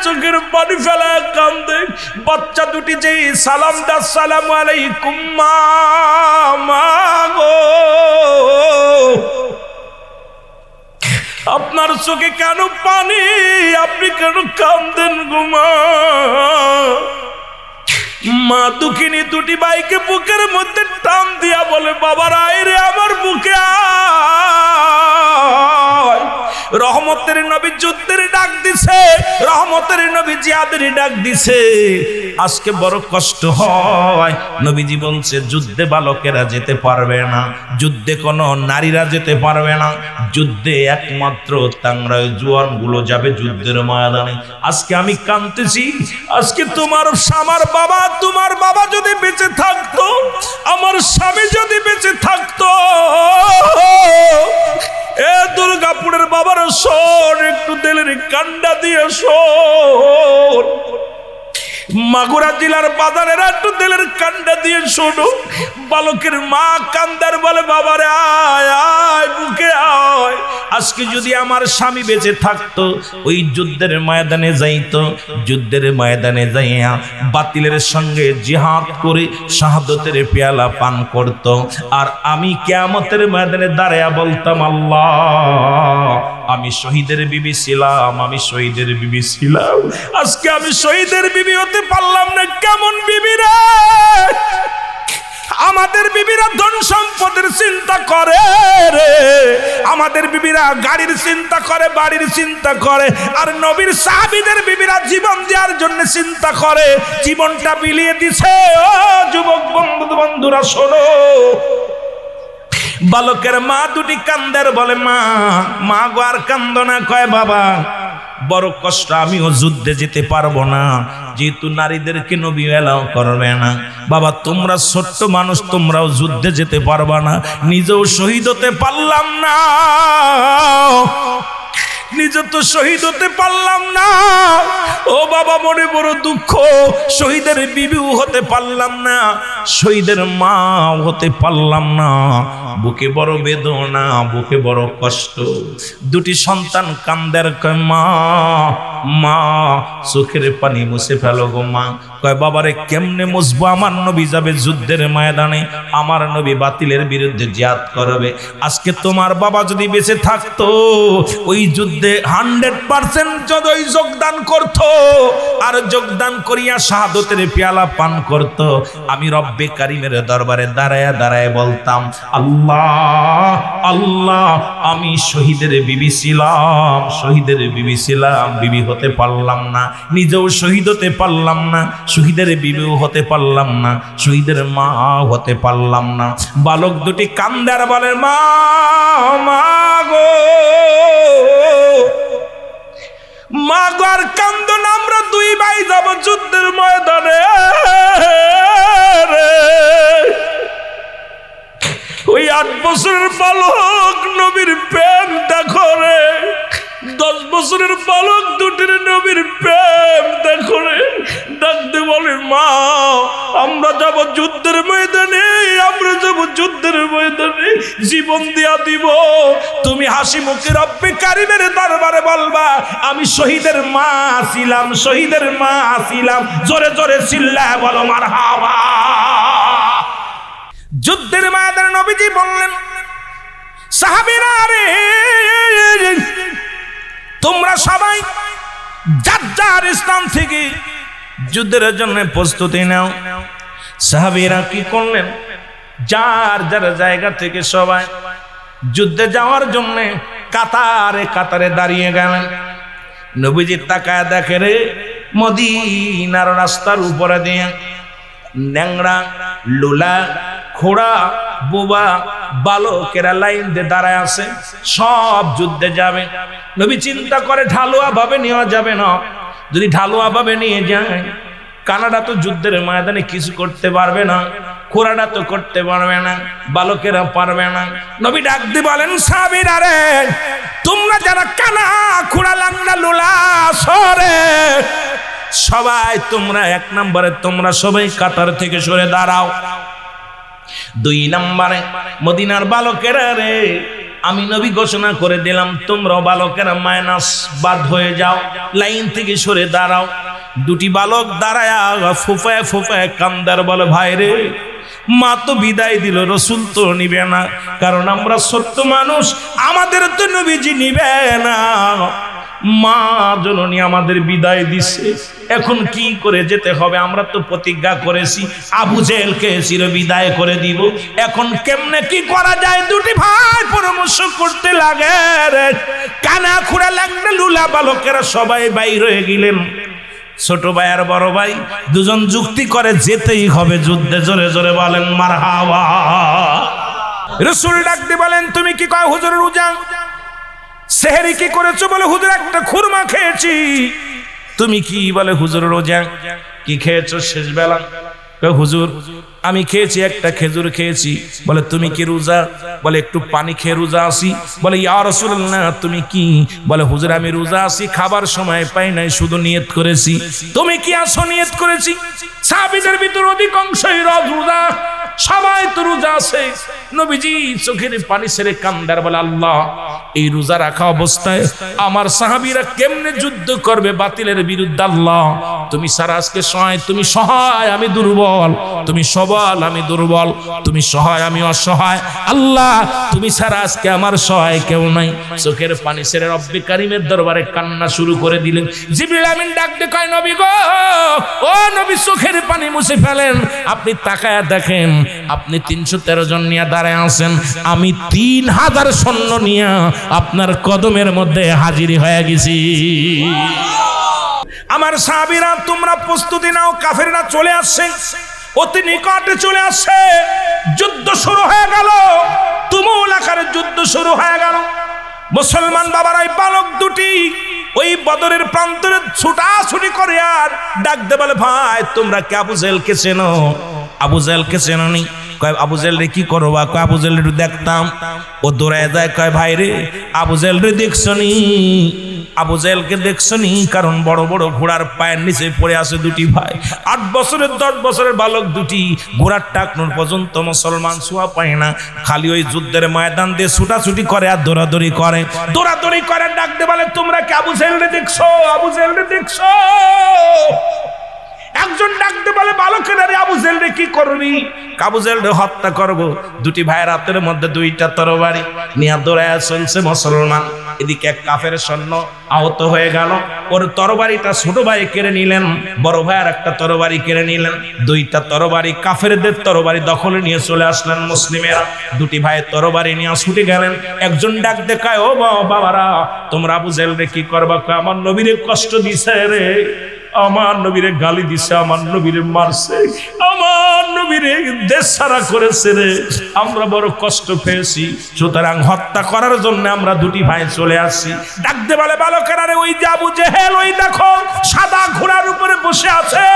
চোখের পানি ফেলা কান্দে। বাচ্চা দুটি যেই সালাম দা, আসসালামু আলাইকুম মা গো, আপনার চোখে কেন পানি, আপনি কেন কান্দেন গো মা? মা দুঃখিনী দুটি ভাইকে বুকের মধ্যে টান দিয়া বলে, বাবার আয় রে আমার বুকে আয়। রহমতের নবী যুদ্ধের ডাক দিছে, রহমতের নবী জিহাদের ডাক দিছে। আজকে বড় কষ্ট হয়। নবীজি বলছে যুদ্ধে বালকেরা যেতে পারবে না, যুদ্ধে কোনো নারীরা যেতে পারবে না, যুদ্ধে একমাত্র তাংরা জোয়ান গুলো যাবে যুদ্ধের ময়দানে। আজকে আমি কাঁদতেছি, আজকে তোমার বাবা যদি বেঁচে থাকতো, আমার স্বামী যদি বেঁচে থাকতো, এ দুর্গাপুরের বাবার শোন, একটু দিলের কান্ডা দিয়ে শোন। মাগুরা জেলার বাজারের একটু দিলের কান্ডা দিয়ে শোনো। বালকের মা কান্দার বলে, বাবারে আয় আয় বুকে আয়। আজকে যদি আমার স্বামী বেঁচে থাকতো, ওই যুদ্ধের ময়দানে যাইতো, যুদ্ধের ময়দানে যাইয়া বাতিলের সঙ্গে জিহাদ করে শাহাদতের পেয়ালা পান করত, আর আমি কিয়ামতের ময়দানে দাঁড়ায়া বলতাম, আল্লাহ আমি শহীদের বিবি ছিলাম, আমি শহীদের বিবি ছিলাম। আজকে আমি শহীদের বিবি হতে পারলাম না। কেমন বিবি রে? আমাদের বিবিরা ধন সম্পদের চিন্তা করে রে, আমাদের বিবিরা গাড়ির চিন্তা করে, বাড়ির চিন্তা করে, আর নবীর সাহাবীদের বিবিরা জীবন দেওয়ার জন্য চিন্তা করে, জীবনটা বিলিয়ে দিছে। ও যুবক বন্ধুরা শোনো, বালকের মা দুটি কান্দের বলে, মা গো আর কান্দ না। কয়, বাবা বড় কষ্ট, আমিও যুদ্ধে যেতে পারবো না, যেহেতু নারীদেরকে নবী এলাও করবে না। বাবা তোমরা ছোট্ট মানুষ, তোমরাও যুদ্ধে যেতে পারবা না, নিজেও শহীদ হতে পারলাম না, নিজে তো শহীদ হতে পারলাম না। ও বাবা মনে বড় দুঃখ, শহীদের বিবিও হতে পারলাম না, শহীদের মা হতে পারলাম না। বুকে বড় বেদনা, বুকে বড় কষ্ট। দুটি সন্তান কান্দের, কয় মা চোখের পানি মুছে ফেলো গো মা। কয়, বাবারে কেমনে মুছবো? আমার নবী যাবে যুদ্ধের ময়দানে, আমার নবী বাতিলের বিরুদ্ধে জিহাদ করবে। আজকে তোমার বাবা যদি বেঁচে থাকতো, ওই যুদ্ধে 100% যদি যোগদান করত, আর যোগদান করিয়া শাহাদতের পেয়ালা পান করত, আমি রব্বে কারিমের দরবারে দাঁড়ায় দাঁড়ায় বলতাম, আল্লাহ আল্লাহ আমি শহীদের বিবি ছিলাম, শহীদের বিবি ছিলাম, বিবি হতে পারলাম না, নিজেও শহীদ হতে পারলাম না, শহীদের বিবিও হতে পারলাম না, শহীদের মা হতে পারলাম না। বালক দুটি কান্দার বলে, মা গো, মা গো আর কান্দ না, আমরা দুই ভাই যাব যুদ্ধের ময়দানে। ওই 8 বছরের বালক নবীর প্রেম দেখো রে, 10 বছরের বালক দুটির নবীর প্রেম দেখো রে। ডাকতে বলে, মা আমরা যাব যুদ্ধের ময়দানে, আমরা যাব যুদ্ধের ময়দানে, জীবন দিয়া দিব। তুমি হাসি মুখে রব্বে কারিমের দরবারে বলবা, আমি শহীদের মা ছিলাম, শহীদের মা ছিলাম। জোরে জোরে চিল্লায় বলো মারহাবা। যুদ্ধের ময়দানে নবীজি বললেন, সাহাবীরা রে তোমরা সবাই যার যার স্থান থেকে যুদ্ধের জন্য প্রস্তুতি নাও। সাহাবীরা কি করলেন? যার যার জায়গা থেকে সবাই যুদ্ধে যাওয়ার জন্য কাতারে কাতারে দাঁড়িয়ে গেলেন। নবীজি তাকায় দেখে রে, মদিনার রাস্তার উপরে দিয়ে ন্যাংরা লুলা খোড়া বোবা বালকেরা লাইন দিয়ে দাঁড়ায় আছে, সব যুদ্ধে যাবে। নবী চিন্তা করে ঢালুয়া ভাবে নেওয়া যাবে না, যদি ঢালুয়া ভাবে নিয়ে যায়, কানাডা তো যুদ্ধের ময়দানে কিছু করতে পারবে না, খোড়াটা তো করতে পারবে না, বালকেরা পারবে না। নবী ডাক দিয়ে বলেন, সাহাবীরা রে তোমরা যারা কানা খোড়া লাংড়া লোলা সরে, সবাই তোমরা 1 নম্বরে তোমরা সবাই কাতার থেকে সরে দাঁড়াও। 2 নম্বরে মদিনার বালকেরা রে আমি নবী ঘোষণা করে দিলাম, তোমরা বালকেরা মাইনাস বাদ হয়ে যাও, লাইন থেকে সরে দাঁড়াও। দুটি বালক দাঁড়ায়া ফুফায় ফুফায় কান্দার বলে, ভাই রে, মা তো বিদায় দিল, রসুল তো নিবে না, কারণ আমরা ছোট্ট মানুষ, আমাদের তো নবীজি নিবে না। মা জননী আমাদের বিদায় দিচ্ছে, এখন কি করে যেতে হবে? আমরা তো প্রতিজ্ঞা করেছি আবু জেহেলকে চির বিদায় করে দিব, এখন কেমনে কি করা যায়? দুটি ভাই পরামর্শ করতে লাগে, কানা খুঁড়া লাগলে লুলা বালকেরা সবাই বাইর হয়ে গেলেন। ছোট ভাই আর বড় ভাই দুজন যুক্তি করে যেতেই হবে যুদ্ধে। জোরে জোরে বলেন মারহাবা। রাসূল ডাক দিয়ে বলেন, তুমি কি কয়? হুজুর রোজা। সেহরি কি করেছো? বলে হুজুর একটা খুরমা খেয়েছি। তুমি কি? বলে হুজুর রোজা। কি খেয়েছো শেষ বেলা? হুজুর আমি খেয়েছি একটা খেজুর খেয়েছি। বলে তুমি কি রোজা? বলে একটু পানি খেয়ে রোজা আছি। বলে ইয়া রাসূলুল্লাহ তুমি কি? বলে হুজুর আমি রোজা আছি, খাবার সময় পাই নাই, শুধু নিয়ত করেছি। তুমি কি আসো? নিয়ত করেছি। সাহাবীদের ভিতর অধিকাংশই রোজা, সবাই তো রোজা আছে। নবীজি চোখের পানি ছেড়ে কান্দার বলে, আল্লাহ এই রোজা রাখা অবস্থায় আমার সাহাবীরা কেমনে যুদ্ধ করবে বাতিলের বিরুদ্ধে? আল্লাহ তুমি সারা আজকে সহায়, তুমি সহায় আমি দুর্বল, তুমি সবল আমি দুর্বল, তুমি সহায় আমি অসহায়। আল্লাহ তুমি সারা আজকে আমার সহায় কেউ নাই। চোখের পানি ছেড়ে রব্বে কারিমের দরবারে কান্না শুরু করে দিলেন। জিবরিল আমিন ডাক দিয়ে কয়, নবী গো, ও নবী চোখের পানি মুছে ফেলেন। আপনি তাকায়া দেখেন, আপনি 313 জন নিয়ে দাঁড়ায় আছেন, আমি 3000 সৈন্য নিয়ে আপনার কদমের মধ্যে হাজির হয়ে গেছি। আমার সাহাবীরা তোমরা প্রস্তুতি নাও, কাফেররা চলে আসছে, অতি নিকটে চলে আসছে। যুদ্ধ শুরু হয়ে গেল, তুমুল আকারে যুদ্ধ শুরু হয়ে গেল। মুসলমান বাবারাই বালক দুটি ওই বদরের প্রান্তরে ছুটাছুটি করে আর ডাক দে বলে, ভাই তোমরা কি আবু জেহেলকে চেনো? আবু জেহেলকে চেনো নি? কয় আবু জেহেল রে কি করবা? কয় আবু জেহেল রে দেখতাম। ও দৌড়ায় যায়, কয় ভাই রে আবু জেহেল রে দেখছো নি? আবু জেহেলকে দেখছো নি? কারণ বড় বড় ঘোড়ার পায়ের নিচে পড়ে আছে দুটি ভাই, 8 বছরের 10 বছরের বালক দুটি, ঘোড়ার টাকনোর পর্যন্ত মুসলমান ছোঁয়া পায় না, খালি ওই যুদ্ধের ময়দান দিয়ে ছুটাছুটি করে আর দৌড়াদৌড়ি করে। দৌড়াদৌড়ি করে ডাক দে বলে, তোমরা কি আবু জেহেল রে দেখছো? আবু জেহেল রে দেখছো? একজন ডাকতে বলে, বালকেরা রে আবু জেহেল রে কি করবি? আবু জেহেল রে হত্যা করব। দুটি ভাইয়ের হাতের মধ্যে 2টা তরবারি নিয়ে দৌড়ায় চলছে মুসলমান। এদিকে এক কাফের সৈন্য আহত হয়ে গেল, ওর তরবারিটা ছোট ভাই কেড়ে নিলেন, বড় ভাইয়ের একটা তরবারি কেড়ে নিলেন। 2টা তরবারি কাফেরদের তরবারি দখলে নিয়ে চলে আসলেন মুসলিমেরা। দুটি ভাইয়ের তরবারি নিয়ে ছুটে গেলেন। একজন ডাক দেখায়, ও বাবারা তোমরা আবু জেহেল রে কি করবা? আমার নবীরে কষ্ট দিছে রে, আমার নবীরে গালি দিছে, আমার নবীরে মারছে, আমার নবীরে দেশ ছাড়া করেছে রে, আমরা বড় কষ্ট পেয়েছি, সুতরাং হত্যা করার জন্য আমরা দুটি ভাই চলে আসছি। ডাকতে বলে, বালকেরা রে ওই যে আবু জেহেল, ওই দেখো সাদা ঘোড়ার উপরে বসে আছে,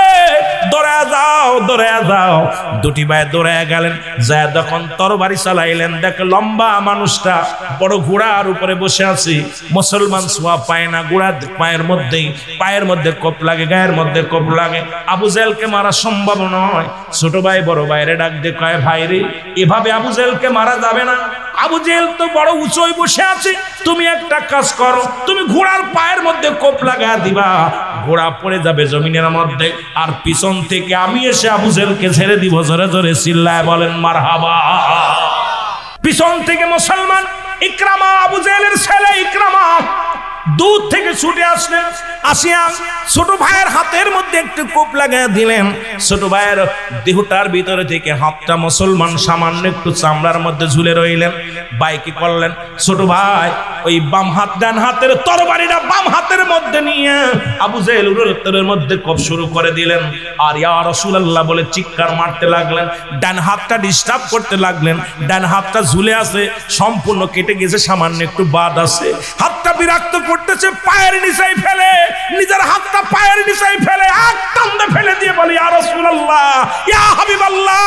দৌড়ায় যাও দৌড়ায় যাও। দুটি ভাই দৌড়ায় গেলেন, যায় যখন তরবারি চালাইলেন, দেখে লম্বা মানুষটা বড় ঘোড়ার উপরে বসে আছে। মুসলমান ছোঁয়া পায় না, ঘোড়ার পায়ের মধ্যে কোপ লাগে, গায়ের মধ্যে কোপ লাগে। আবু জেহেলকে মারা সম্ভব নয়। ছোট ভাই বড় ভাইরে ডাক দিয়ে কয়, ভাই রে এভাবে আবু জেহেলকে মারা যাবে না, আবু জেহেল তো বড় উঁচুই বসে আছে, তুমি একটা কাজ করো, তুমি ঘোড়ার পায়ের মধ্যে কোপ লাগা দিবা, ঘোড়া পড়ে যাবে জমিনের মধ্যে, আর পিছন থেকে আমি এসে আবু জেহেলকে ছেড়ে দিব। জোরে জোরে চিল্লায় বলেন মারহাবা। পিছন থেকে মুসলমান ইকরামা, আবু জেহেলের ছেলে ইকরামা দূর থেকে ছুটে আসলেন, আসিয়া ছোট ভাইয়ের হাতের মধ্যে একটু কোপ লাগায় দিলেন। ছোট ভাইয়ের দেহটার ভিতরে থেকে হাতটা মুসলমান সামান্য একটু চামড়ার মধ্যে ঝুলে রইলেন। ভাই কি করলেন? ছোট ভাই ওই বাম হাত ডান হাতের তরবারিটা বাম হাতের মধ্যে নিয়ে আবু জেহেল উরুতের মধ্যে কোপ শুরু করে দিলেন, আর ইয়া রাসূলুল্লাহ বলে চিৎকার মারতে লাগলেন। ডান হাতটা ডিস্টার্ব করতে লাগলেন, ডান হাতটা ঝুলে আছে, সম্পূর্ণ কেটে গেছে, সামান্য একটু বাদ আছে, হাতটা বিরক্ত করতেছে, পায়ের নিচেই ফেলে, নিজের হাতটা পায়ের নিচেই ফেলে এক টানতে ফেলে দিয়ে বলি, ইয়া রাসূলুল্লাহ, ইয়া হাবিবাল্লাহ,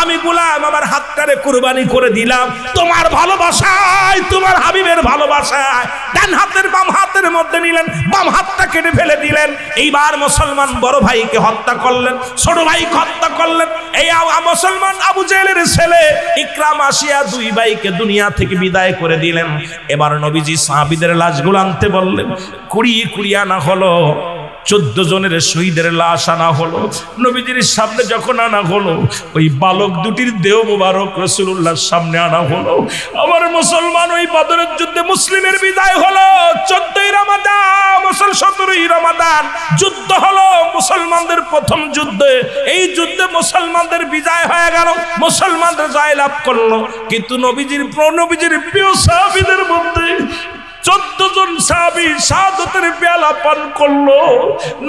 আমি গোলাম আমার হাতটারে কুরবানি করে দিলাম তোমার ভালোবাসায়, তোমার হাবিবের ভালোবাসায়। ডান হাতের বাম হাতের মধ্যে নিলেন, বাম হাতটা কেটে ফেলে দিলেন। এইবার মুসলমান বড় ভাইকে হত্যা করলেন, ছোট ভাইকে হত্যা করলেন। এই মুসলমান আবু জেহেলের ছেলে ইকরাম আসিয়া দুই ভাইকে দুনিয়া থেকে বিদায় করে দিলেন। এবার নবীজি সাহাবীদের লাশগুলো আনতে বললেন, কুড়িয়ে কুড়িয়ে আনা হলো। 14 জনের শহীদের লাশ আনা হলো। নবীজির সামনে যখন আনা হলো, ওই বালক দুটির দেহ মুবারক রাসূলুল্লাহর সামনে আনা হলো। আমার মুসলমান, ওই বদরের যুদ্ধে মুসলিমের বিদায় হলো। 14ই রমাদান, 17ই রমাদান যুদ্ধ হলো, মুসলমানদের প্রথম যুদ্ধে। এই যুদ্ধে মুসলমানদের বিজয় হয়ে গেল, মুসলমানদের জয় লাভ করলো। কিন্তু নবীজির প্রিয় সাহাবীদের মধ্যে 14 জন সাহাবী শাহাদাতের পেয়ালা পান করলো।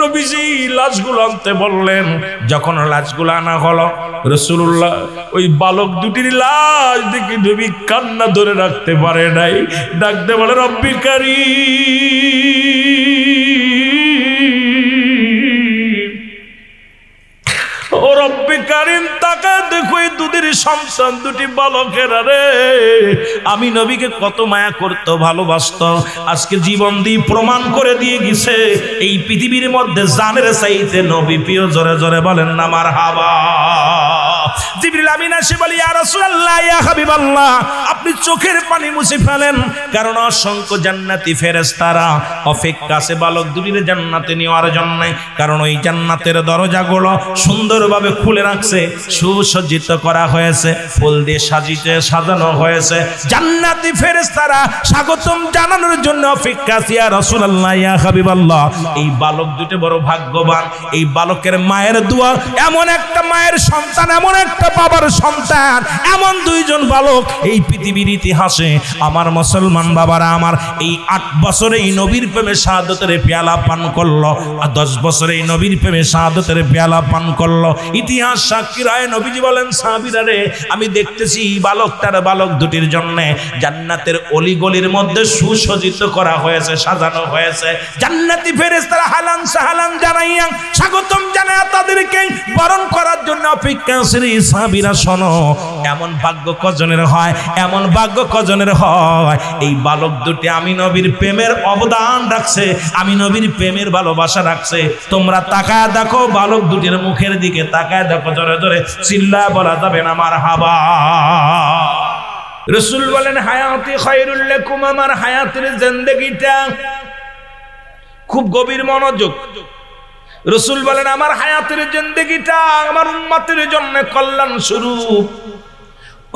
নবীজি লাশগুলো আনতে বললেন। যখন লাশগুলো আনা হলো, রাসূলুল্লাহ ওই বালক দুটির লাশ দেখে নবী কান্না ধরে রাখতে পারে নাই, ডাকতে বলে, রব্বি কারীম, ও রব্বি কারীম, তাকা দেখো এই দুধের সন্তান দুটি বালকেরা রে, আমি নবীকে কত মায়া করতো, ভালোবাসতো, আজকে জীবন দিয়ে প্রমাণ করে দিয়ে গেছে এই পৃথিবীর মধ্যে জানের চাইতে নবী প্রিয়। জোরে জোরে বলেন না মারহাবা। জিবরিল আমিন এসে বলে, ইয়া রাসূলুল্লাহ, ইয়া হাবিবাল্লাহ, আপনি চোখের পানি মুছে ফেলেন, কারণ অসংখ্য জান্নাতি ফেরেশতারা অপেক্ষা আছে বালক দুটির জান্নাতে নেওয়ার জন্য। কারণ ওই জান্নাতের দরজাগুলো সুন্দরভাবে খুলে রাখছে, সুসজ্জিত করা হয়েছে, ফুল দিয়ে সাজানো হয়েছে। জান্নাতি ফেরেশতারা স্বাগতম জানানোর জন্য অপেক্ষা আছে। ইয়া রাসূলুল্লাহ, ইয়া হাবিবাল্লাহ, এই বালক দুটো বড় ভাগ্যবান। এই বালকের মায়ের দোয়া, এমন একটা মায়ের সন্তান, এমন একটা বাবার সন্তান, এমন দুইজন বালক এই পৃথিবীর ইতিহাসে আমার মুসলমান বাবারা আমার এই 8 বছরে এই নবীর প্রেমে শাহাদাতের পেয়ালা পান করলো, আর 10 বছরে এই নবীর প্রেমে শাহাদাতের পেয়ালা পান করলো। ইতিহাস সাক্ষী রায় নবীজি বলেন, সাহাবীরা রে, আমি দেখতেছি বালক দুটির জন্য জান্নাতের অলিগলির মধ্যে সুসজ্জিত করা হয়েছে, সাজানো হয়েছে। জান্নাতি ফেরেশতারা হালান সাহালান জানাইয়া স্বাগতম জানায়া তাদেরকে বরণ করার জন্য অপেক্ষা। সাহাবীরা শোনো, এমন ভাগ্য কজনের হয়, এমন ভাগ্য কজনের হয়, এই বালক দুটি আমি নবীর প্রেমের অবদান রাখছে, আমি নবীর প্রেমের ভালোবাসা রাখছে। তোমরা তাকায় দেখো, বালক দুটির মুখের দিকে তাকায় দেখো, জোরে জোরে চিল্লায় বলা যাবে না মারহাবা। রাসূল বলেন, হায়াতি খায়রুল লাকুম, আমার হায়াতের জিন্দেগিটা খুব গভীর মনোযোগ। রাসূল বলেন, আমার হায়াতের জিন্দেগিটা আমার উম্মতের জন্য কল্যাণ স্বরূপ।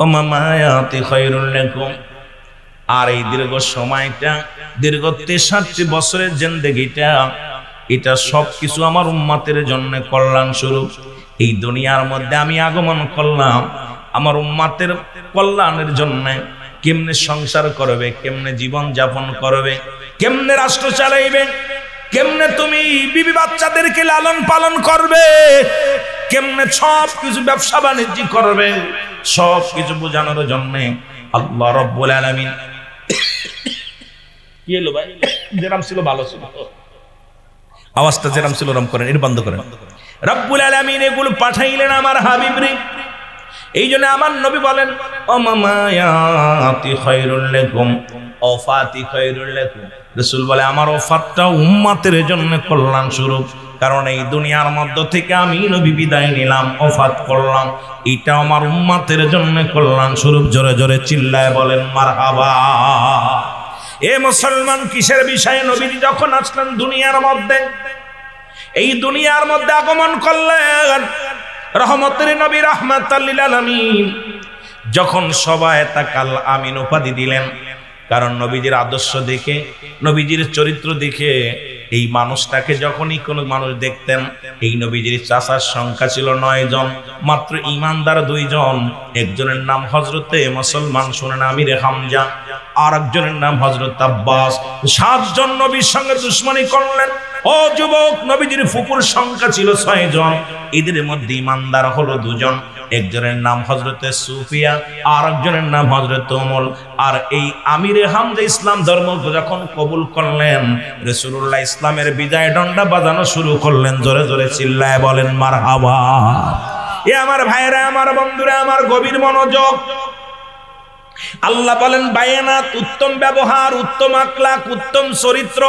ও মামা হায়াতি খায়রুল লাকুম, আর এই দীর্ঘ সময়টা, দীর্ঘ 63 বছরের জিন্দেগিটা, এটা সব কিছু আমার উম্মতের জন্য কল্যাণ স্বরূপ। এই দুনিয়ার মধ্যে আমি আগমন করলাম আমার উম্মতের কল্যাণের জন্য। কেমনে সংসার করবে, কেমনে জীবন যাপন করবে, কেমনে রাষ্ট্র চালাইবে, কেমনে তুমি বিবি বাচ্চাদেরকে লালন পালন করবে, কেমনে সব কিছু ব্যবসা বাণিজ্য করবে, সব কিছু বোঝানোর জন্য আল্লাহ রাব্বুল আলামিন, কি হলো ভাই, যেরাম ছিল ভালো ছিল, আওয়াজটা যেরাম ছিল ওরম করেন, এটা বন্ধ করেন। রাব্বুল আলামিন এগুলো পাঠাইলেন আমার হাবিবরে। এই জন্য আমার নবী বলেন, ও মামায়াতি খায়রুল লাকুম, ওফাতি খায়রুল লাকুম। রাসূল বলে, আমার ওফাতটা উম্মতের জন্য কল্যাণ স্বরূপ। কারণ এই দুনিয়ার মধ্য থেকে আমি নবী বিদায় নিলাম, ওফাত করলাম, এটা আমার উম্মতের জন্য কল্যাণ স্বরূপ। জোরে জোরে চিল্লায় বলেন মারহাবা। এ মুসলমান, কিসের বিষয়ে নবীজি যখন আসলেন দুনিয়ার মধ্যে, এই দুনিয়ার মধ্যে আগমন করলেন রহমতের নবী, রাহমাতাল লিল আলামিন। যখন সবাই তাকাল আমিন উপাধি দিলেন, কারণ নবীজির আদর্শ দেখে, নবীজির চরিত্র দেখে এই মানুষটাকে যখনই কোনো মানুষ দেখতেন, এই নবীজির চাচার সংখ্যা ছিল 9 জন, মাত্র ইমানদার 2 জন। একজনের নাম হযরতে মুসলমান, শুনেন, আমিরে হামজা, আর একজনের নাম হযরত আব্বাস। 7 জন নবীর সঙ্গে দুশমনী করলেন। ও যুবক, নবীজির ফুকুর সংখ্যা ছিল 6 জন, এদের মধ্যে ইমানদার হলো 2 জন, একজনের নাম হযরতে সুফিয়া, আর একজনের নাম হযরত ওমর। আর এই আমিরে হামজা ইসলাম ধর্ম যখন কবুল করলেন, রাসূলুল্লাহ ইসলামের বিজয় ডন্ডা বাজানো শুরু করলেন। জোরে জোরে চিল্লায় বলেন মারহাবা। এ আমার ভাইরা, আমার বন্ধুরা, আমার গভীর মনোযোগ। আল্লাহ বলেন বায়ানাত, উত্তম ব্যবহার, উত্তম আখলাক, উত্তম চরিত্র।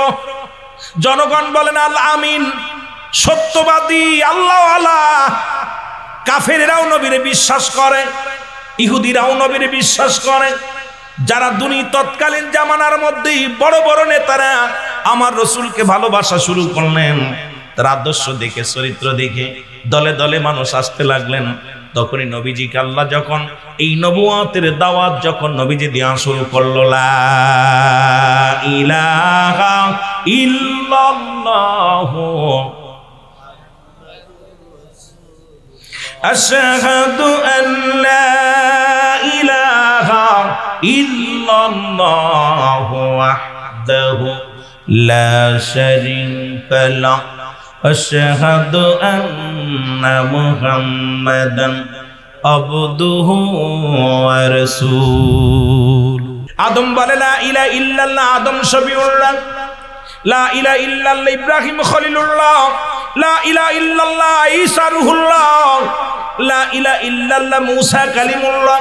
জনগণ বলেন আল আমিন, সত্যবাদী, আল্লাহওয়ালা। কাফেররাও নবীরে বিশ্বাস করে, ইহুদিরাও নবীরে বিশ্বাস করে। যারা দুনিয়া তৎকালীন জামানার মধ্যেই বড় বড় নেতারা আমার রাসূলকে ভালোবাসা শুরু করলেন, তার আদর্শ দেখে, চরিত্র দেখে দলে দলে মানুষ আসতে লাগলেন। তখনই নবীজিকে আল্লাহ যখন এই নবুয়তের দাওয়াত যখন নবীজি দেওয়া শুরু করলো, লা ইলাহা ইল্লাল্লাহু আশহাদু আল্লা ইলাহা ইল্লাল্লাহু ওয়াহদাহু লা শারীকা লাহু আশহাদু আন্না মুহাম্মাদান আবদুহু ওয়া রাসূলুহু। আদম বলে লা ইলাহা ইল্লাল্লাহ, আদম শফিউল্লাহ। লা ইলাহা ইল্লাল্লাহ, ইব্রাহিম খলিলুল্লাহ। লা ইলাহা ইল্লাল্লাহ, ঈসা রূহুল্লাহ। লা ইলাহা ইল্লাল্লাহ, মূসা কালিমুল্লাহ।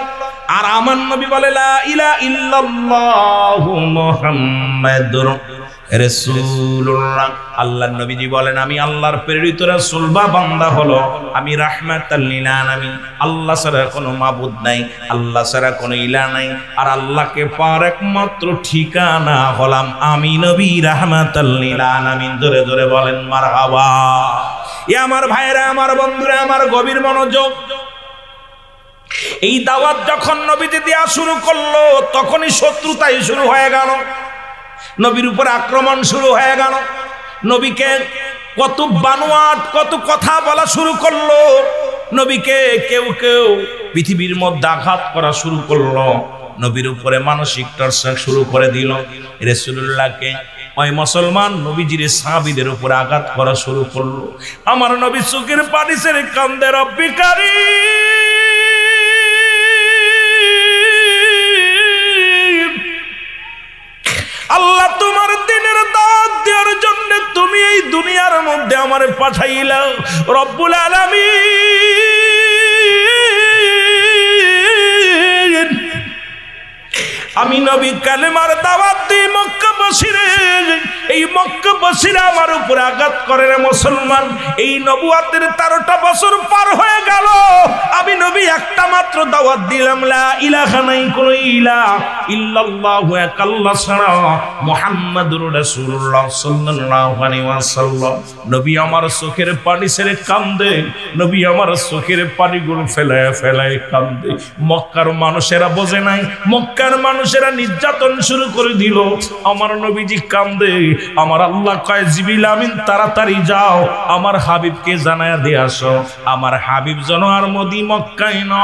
আর আমার নবী বলে লা ইলাহা ইল্লাল্লাহু মুহাম্মাদুর রাসূলুল্লাহ। আল্লাহর নবীজি বলেন আমি আল্লাহর প্রেরিত রাসূল বা বান্দা হলো, আমি রাহমাতাল লিল আলামিন। আল্লাহ ছাড়া কোনো মাবুদ নাই, আল্লাহ ছাড়া কোনো ইলাহ নাই। আর আল্লাহকে পাওয়ার একমাত্র ঠিকানা হলাম আমি নবী রাহমাতাল লিল আলামিন। জোরে জোরে বলেন মারহাবা। এ আমার ভাইরা, আমার বন্ধুরা, আমার গভীর মনোযোগ। এই দাওয়াত যখন নবীজি দেয়া শুরু করলো, তখনই শত্রুতাই শুরু হয়ে গেল, নবীর উপর আক্রমণ শুরু হয়ে গেল। নবীকে কত বানোয়াট, কত কথা বলা শুরু করলো। নবীকে কেউ কেউ পৃথিবীর মধ্যে আঘাত করা শুরু করলো। নবীর উপরে মানসিক টর্চার শুরু করে দিল। রাসূলুল্লাহকে ওই মুসলমান নবীজির সাহাবীদের উপরে আঘাত করা শুরু করলো। আমার নবী চোখের পানি ছেড়ে কান্দে, রব্বি কারীম, আল্লাহ তোমার দিনের দাওয়াত দেওয়ার জন্য তুমি এই দুনিয়ার মধ্যে আমারে পাঠাইলা। রব্বুল আলামিন, আমি নবী কালেমার দাওয়াত দিই মক্কাবাসীরে, এই মক্কাবাসীরা আমার উপর আঘাত করে রে মুসলমান। এই নবুয়তের 13টা বছর পার হয়ে গেল, আমি নবী একটা মাত্র দাওয়াত দিলাম, লা ইলাহা নাই কোনো ইলাহ ইল্লাল্লাহু, এক আল্লাহ ছাড়া, মুহাম্মাদুর রাসূলুল্লাহ সাল্লাল্লাহু আলাইহি ওয়াসাল্লাম। নবী আমার চোখের পানি ছেড়ে কান্দে, নবী আমার চোখের পানিগুলো ফেলায় ফেলায় কান্দে। মক্কার মানুষেরা বোঝে নাই, মক্কার মানুষেরা নির্যাতন শুরু করে দিল। আমার নবীজি কান্দে। আমার আল্লাহ কয় জিবরিল আমিন তাড়াতাড়ি যাও, আমার হাবিবকে জানায়া দিয়ে আসো। আমার হাবিব যেন আর মক্কায় নয়,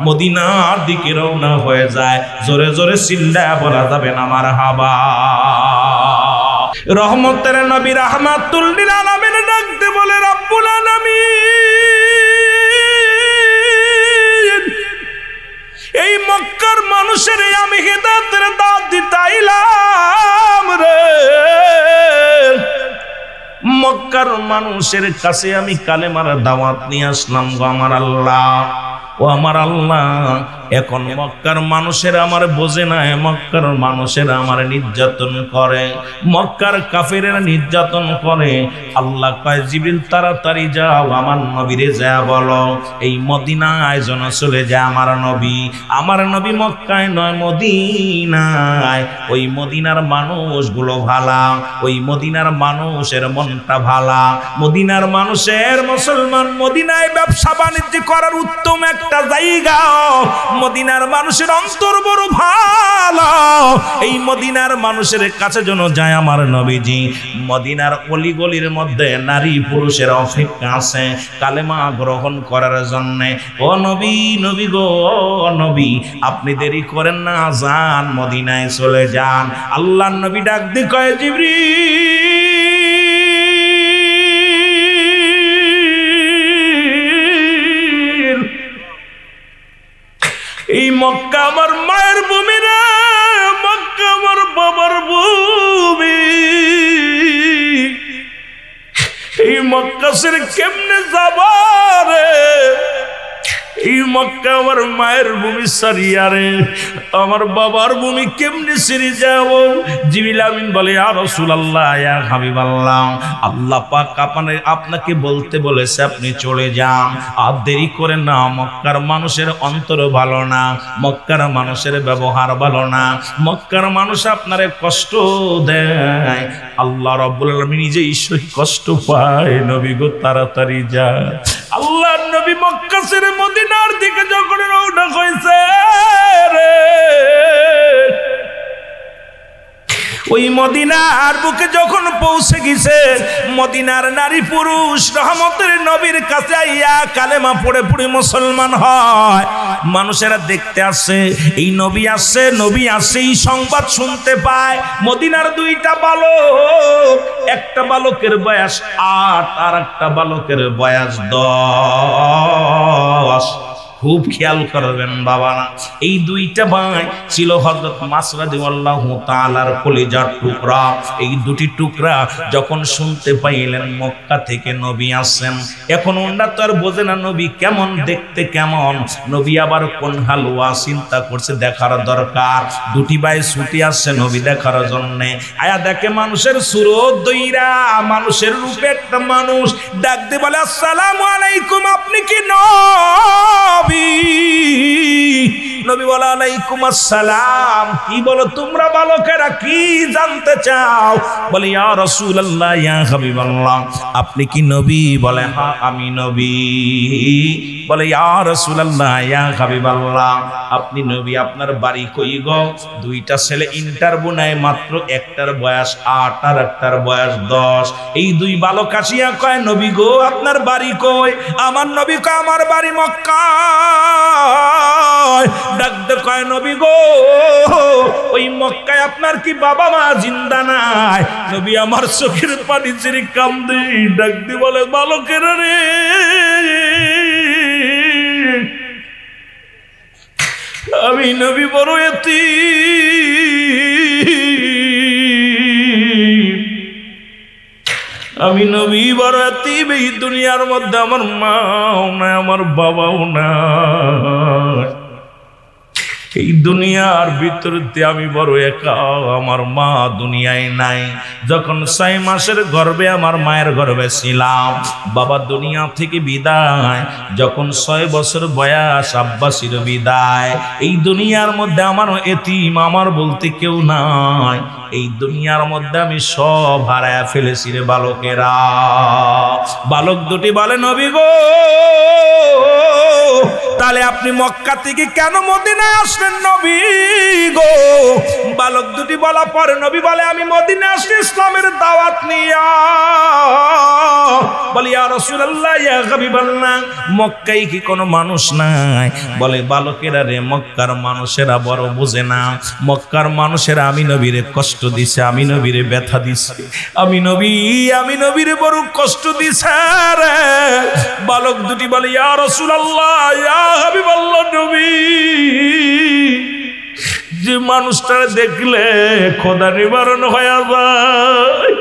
মদিনার দিকে রওনা হয়ে যায়। জোরে জোরে চিল্লায়া বলা যাবে না মারহাবা। রহমতের নবী রাহমাতুল লিল আলামিন ডাকতে বলে, রব্বুল আলামিন, এই মক্কার মানুষের আমি হিদায়াতের দাওয়াত দিতে আইলাম রে। মক্কার মানুষের কাছে আমি কালেমার দাওয়াত নিয়ে আসলাম গো আমার আল্লাহ। ও আমার আল্লাহ, এখন মক্কার মানুষেরা আমার বোঝে না, মক্কার মানুষেরা আমার নির্যাতন করে, মক্কার কাফেরেরা নির্যাতন করে। আল্লাহ কয় জিবরিল তাড়াতাড়ি যাও, আমার নবীরে যা বলো এই মদিনায় যেন চলে যায় আমার নবী মক্কায় নয় মদিনায়। ওই মদিনার মানুষগুলো ভালা, ওই মদিনার মানুষের মনটা ভালা, মদিনার মানুষের মুসলমান মদিনায় ব্যবসা বাণিজ্য করার উত্তম একটা জায়গা। মদিনার মানুষের অন্তর বড় ভালো, এই মদিনার মানুষের কাছে যেন যায় আমার নবীজি। মদিনার অলিগলির মধ্যে নারী পুরুষের অপেক্ষা আছে কালেমা গ্রহণ করার জন্য। ও নবী, নবী গো নবী, আপনি দেরি করেন না, যান মদিনায় চলে যান। আল্লাহর নবী ডাক দিয়ে কয় জিবরিল মক্কা আমার মায়ের ভূমি রে, মক্কা আমার বাবার ভূমি। এই মক্কা ছেড়ে কেমনে যাবা রে? এই মক্কা আমার মায়ের ভূমি সারিয়া রে, আমার বাবার ভূমি কেমনে ছেড়ে যাব? জিবরিল আমিন বলে, ইয়া রাসূলুল্লাহ, ইয়া হাবিবাল্লাহ, আল্লাহ পাক আপনাকে বলতে বলেছে আপনি চলে যান, আর দেরি করেন না। মক্কার মানুষের অন্তর ভালো না, মক্কার মানুষের ব্যবহার ভালো না, মক্কার মানুষ আপনারে কষ্ট দেয়। আল্লাহ রাব্বুল আলামিন নিজেই কষ্ট পায়। নবী গো তাড়াতাড়ি যা। আল্লাহর নবী মক্কা ছেড়ে মদিনার দিকে যখন রওনা হইছে রে, ওই মদিনার বুকে যখন পৌঁছে গেছে, মদিনার নারী পুরুষ রহমতের নবীর কাছে আইয়া কালেমা পড়ে পড়ে মুসলমান হয়। মানুষেরা দেখতে আসে, এই নবী আসছে, নবী আসছে, এই সংবাদ শুনতে পায়। মদিনার দুইটা বালক, একটা বালকের বয়স 8 আর একটা বালকের বয়স 10। খুব খেয়াল করবেন বাবারা, এই দুইটা ভাই ছিল হযরত মাসউদ রাদিয়াল্লাহু তাআলার কলিজার টুকরা। এই দুটি টুকরা যখন শুনতে পাইলেন মক্কা থেকে নবী আসেন, এখন ওনারা তো আর বোঝে না নবী কেমন দেখতে, কেমন নবী আবার কোন হালুয়া, চিন্তা করছে দেখার দরকার। দুটি ভাই ছুটি আসছে নবী দেখার জন্য। আয়া দেখে মানুষের সুরত দইরা, মানুষের রূপে একটা মানুষ ডাক দিয়ে বলে, আসসালামু আলাইকুম, আপনি কি নবী? নবী বলে, আলাইকুম আসসালাম। কি বলো তোমরা বালকেরা, কি জানতে চাও? বলে, ইয়া রাসূলুল্লাহ, ইয়া হাবিবাল্লাহ, আপনি কি নবী? বলে, হ্যাঁ আমি নবী। বলে, ইয়া রাসূলুল্লাহ, ইয়া হাবিবাল্লাহ, আপনি নবী, আপনার বাড়ি কই গো? দুইটা ছেলে ইন্টারভিউ নেয়, মাত্র একটার বয়স 8 আর একটার বয়স 10। এই দুই বালক আসিয়া কয়, নবী গো আপনার বাড়ি কই? আমার নবী কয়, আমার বাড়ি মক্কা। ডাক দে কয়, নবী গো ওই মক্কায় আপনার কি বাবা মা জিন্দা নাই? নবী আমার চোখের পানি ছেড়ে কান্দে, ডাক দি বলে, বালকেরা রে, আমি নবী বড় এতিম, আমি নবী বড় এতিম। এই দুনিয়ার মধ্যে আমার মাও নাই, আমার বাবাও নাই। এই দুনিয়ার ভিতরতে আমি বড় একা, আমার মা দুনিয়ায় নাই। যখন 6 মাসের গর্ভে আমার মায়ের গর্ভে ছিলাম, বাবা দুনিয়া থেকে বিদায়। যখন 6 বছর বয়স, আব্বাসির বিদায়। এই দুনিয়ার মধ্যে আমার এতিম, আমার বলতে কেউ নাই। এই দুনিয়ার মধ্যে আমি সব হারায়া ফেলেছি রে বালকেরা। বালক দুটি বলে, নবী গো তাহলে আপনি মক্কা থেকে কেন মদিনায় আসলেন নবী গো? বালক দুটি বলা পরে নবী বলে, আমি মদিনায় আসছি ইসলামের দাওয়াত নিয়া। বলি, ইয়া রাসূলুল্লাহ, ইয়া হাবিবাল্লাহ, মক্কায় কি কোনো মানুষ নাই? বলে, বালকেরা রে, মক্কার মানুষেরা বড় বোঝে না। মক্কার মানুষেরা আমি নবীরে কষ্ট দিছে, আমি নবীরে ব্যথা দিছে, আমি নবীরে বড় কষ্ট দিছে রে। বালক দুটি বলে, ইয়া রাসূলুল্লাহ, ইয়া হাবিবাল্লাহ, নবী, যে মানুষটা দেখলে খোদা নিবারণ হয়ে যায়,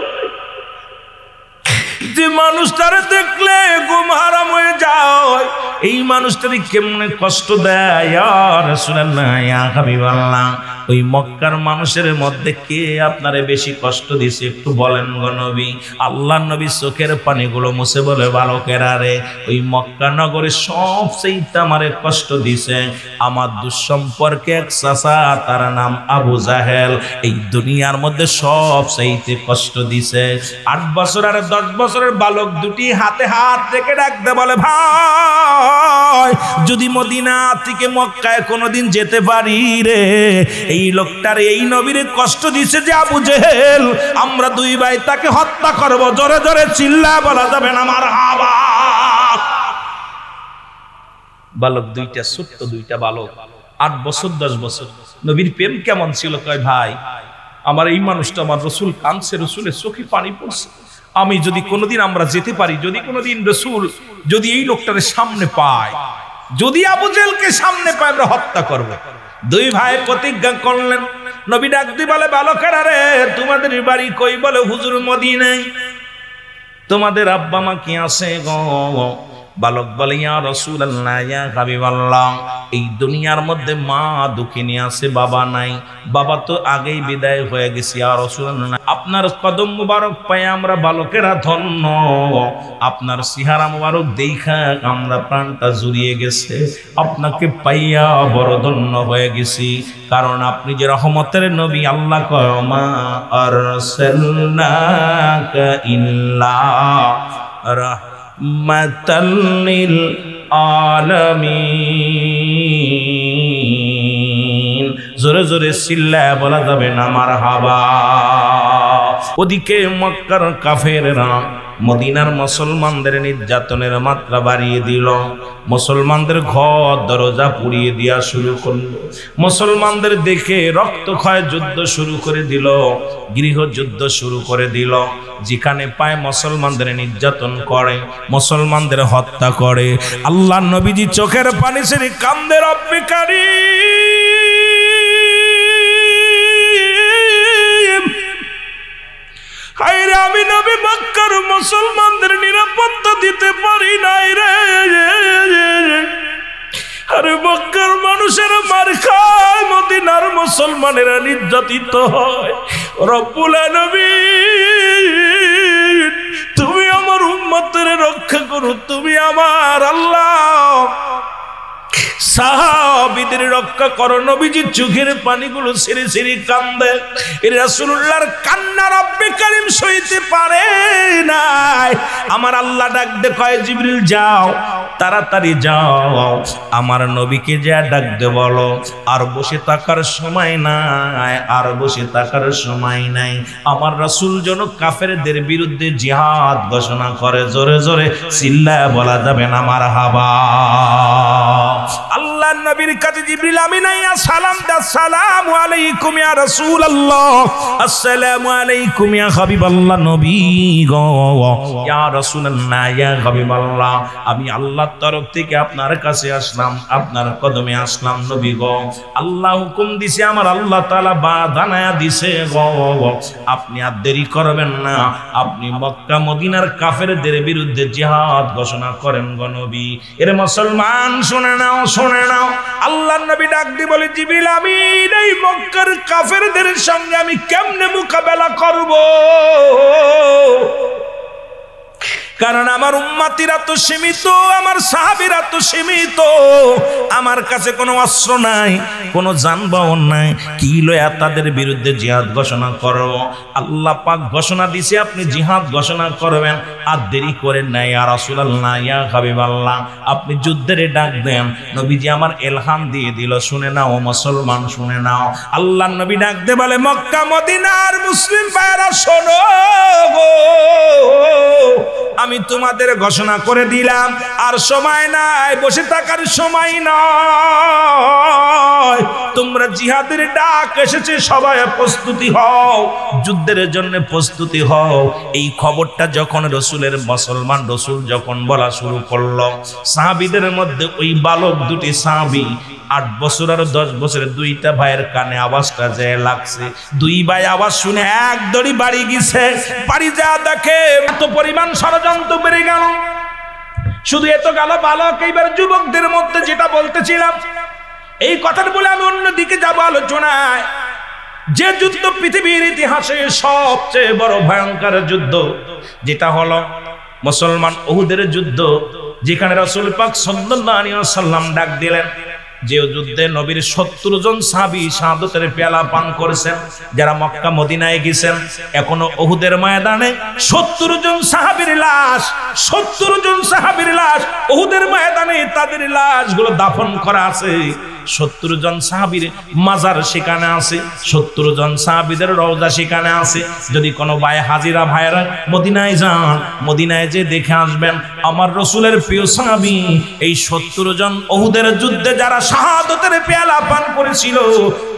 যে মানুষটারে দেখলে ঘুম হারাম হয়ে যায়, এই মানুষটারই কেমনে কষ্ট দেয়। ইয়া রাসূলুল্লাহ, ইয়া হাবিবাল্লাহ, ওই মক্কার মানুষের মধ্যে কে আপনারে বেশি কষ্ট দিছে একটু বলেন গো নবী। আল্লাহর নবী চোখের পানিগুলো মুছে বলে, বালকেরা রে, ওই মক্কা নগরে সবচেয়ে আমারে কষ্ট দিছে আমার দুঃসম্পর্কে এক চাচা, তার নাম আবু জাহেল। এই দুনিয়ার মধ্যে সবচেয়ে কষ্ট দিছে। 8 বছর আর 10 বছরের বালক দুটি হাতে হাত রেখে ডাকতে বলে, ভাই যদি মদিনা থেকে মক্কায় কোনোদিন যেতে পারি রে, এই লোকটার, এই নবীর কষ্ট দিছে যে আবু জেহেল, আমরা দুই ভাই তাকে হত্যা করব। জোরে জোরে চিল্লা বলা যাবে না মারহাবা। বালক দুইটা, ছোট্ট দুইটা বালক, 8 বছর 10 বছর। নবীর প্রেম কেমন ছিল? কয়, ভাই আমার এই মানুষটা, আমার রসুল কাঁদছে, রসুলের চোখে পানি পড়ছে, আমি যদি কোনোদিন আমরা যেতে পারি, যদি কোনোদিন রসুল যদি এই লোকটার সামনে পায়, যদি আবু জেহেলকে সামনে পায় আমরা হত্যা করব। দুই ভাই প্রতিজ্ঞা করলেন। নবী ডাক দিয়ে বলে, বালকেরা রে, তোমাদের বাড়ি কই? বলে, হুজুর মদিনায়। তোমাদের আব্বা মা কি আছে গো? বালক বলে, ইয়া রাসূলুল্লাহ, ইয়া হাবিবাল্লাহ, এই দুনিয়ার মধ্যে মা দুঃখিনী আছে, বাবা নাই। বাবা তো আগেই বিদায় হয়ে গেছে। ইয়া রাসূলুল্লাহ, আপনার কদম মুবারক পাই আমরা বালকেরা ধন্য। আপনার চেহারা মুবারক দেখা আমরা প্রাণটা জুড়িয়ে গেছে। আপনাকে পাইয়া বড় ধন্য হয়ে গেছি, কারণ আপনি যে রহমতের নবী। আল্লাহ কয়, মা আরসালনাকা ইল্লা রাহমাতাল লিল আলামিন। জোরে জোরে চিল্লায় বলা যাবে না মারহাবা। ওদিকে মক্কার কাফেররা মদিনার মুসলমানদের নির্যাতনের মাত্রা বাড়িয়ে দিল। মুসলমানদের ঘর দরজা পুড়িয়ে দেওয়া শুরু করলো। মুসলমানদের দেখে রক্তক্ষয় যুদ্ধ শুরু করে দিল, গৃহযুদ্ধ শুরু করে দিল। যেখানে পায় মুসলমানদের নির্যাতন করে, মুসলমানদের হত্যা করে। আল্লাহ নবীজি চোখের পানি ছেড়ে কান্দে, রব্বে কারীম, হায়রে আমি নবী মক্কার মুসলমানদের নিরাপত্তা দিতে পারি নাই রে। আরে মক্কার মানুষেরা মার খায়, মদিনার মুসলমানেরা নির্যাতিত হয়। রব্বুল আলামিন, তুমি আমার উম্মতের রক্ষা করো, তুমি আমার আল্লাহ সাহাবীদের রক্ষা করো। নবীজির চোখের পানিগুলো ছিঁড়ে ছিঁড়ে কান্দে। রাসূলুল্লাহর কান্না রব্বে কারীম সইতে পারে নাই। আমার আল্লাহ ডাক দে, কয় জিবরিল যাও, তাড়াতাড়ি যাও, আমার নবীকে যা ডাক দে বলো, আর বসে থাকার সময় নাই, আর বসে থাকার সময় নাই। আমার রাসূল যেন কাফেরদের বিরুদ্ধে জিহাদ ঘোষণা করে। জোরে জোরে চিল্লায় বলা যাবে না মারহাবা। আল্লাহ নবীর কাছে জিবরিল আমিন আইয়া সালাম দা, আসসালামু আলাইকুম ইয়া রাসূলুল্লাহ, আসসালামু আলাইকুম ইয়া হাবিবাল্লাহ। নবী গো, ইয়া রাসূলুল্লাহ, ইয়া হাবিবাল্লাহ, আমি আল্লাহর তরফ থেকে আপনার কাছে আসলাম, আপনার কদমে আসলাম। নবী গো, আল্লাহ হুকুম দিছে, আমার আল্লাহ তাআলা বাধানায়া দিছে গো, আপনি আর দেরি করবেন না, আপনি মক্কা মদিনার কাফেরদের বিরুদ্ধে জিহাদ ঘোষণা করেন গো নবী। এর মুসলমান শুনে নাও, শুনে নাও। আল্লাহর নবী ডাক দিয়ে বলে, জিবরিল আমিন, এই মক্কার কাফেরদের সঙ্গে আমি কেমনে মোকাবেলা করব? কারণ আমার উম্মতিরা তো সীমিত, আমার সাহাবীরা তো সীমিত, আমার কাছে কোনো অস্ত্র নাই, কোনো যানবাহন নাই, কি লয়া তাদের বিরুদ্ধে জিহাদ ঘোষণা করব? আল্লাহ পাক ঘোষণা দিছে আপনি জিহাদ ঘোষণা করবেন, আর দেরি করেন না ইয়া রাসূলুল্লাহ, ইয়া হাবিবাল্লাহ, আপনি যুদ্ধের ডাক দেন। নবীজি আমার ইলহাম দিয়ে দিল, শুনে নাও মুসলমান, শুনে নাও। আল্লাহর নবী ডাক দে বলে, মক্কা মদিনার মুসলিম ভাইরা শোনো গো, আমি তোমাদের ঘোষণা করে দিলাম, আর সময় নাই, বসে থাকার সময় নয়। তোমরা জিহাদের ডাক এসেছে, সবাই প্রস্তুতি হও, যুদ্ধের জন্য প্রস্তুতি হও। এই খবরটা যখন রসুলের মুসলমান রসুল যখন বলা শুরু করলো, সাহাবীদের মধ্যে ওই বালক দুটি সাহাবী, 8 বছর আর 10 বছরের দুইটা ভাইয়ের কানে আওয়াজটা যে লাগছে, দুই ভাই আওয়াজ শুনে এক দড়ি বাড়ি গেছে। বাড়ি যা দেখে এত পরিমাণ ষড়যন্ত্র বেড়ে গেল। শুধু এত গেল বালক, এইবার যুবকদের মধ্যে যেটা বলতেছিলাম, এই কথাটা বলে আমি অন্যদিকে যাবো আলোচনায়। যে যুদ্ধ পৃথিবীর ইতিহাসে সবচেয়ে বড় ভয়ঙ্কর যুদ্ধ, যেটা হলো মুসলমান উহুদের যুদ্ধ, যেখানে রাসূল পাক সাল্লাল্লাহু আলাইহি ওয়াসাল্লাম ডাক দিলেন, যে যুদ্ধে নবীর 70 জন সাহাবী শাহাদাতের পেয়ালা পান করেছেন, যারা মক্কা মদিনায় গেছেন। এখনো উহুদের ময়দানে 70 জন সাহাবীর লাশ, 70 জন সাহাবীর লাশ উহুদের ময়দানে তাদের লাশগুলো দাফন করা আছে। 70 জন সাহাবীর মাজার সেখানে আছে, 70 জন সাহাবীদের রওজা সেখানে আছে। যদি কোনো ভাই হাজিরা ভাইরা মদিনায় যান, মদিনায় যে দেখে আসবেন আমার রাসূলের প্রিয় সাহাবী এই 70 জন উহুদের যুদ্ধে যারা শাহাদাতের পেয়ালা পান করেছিল,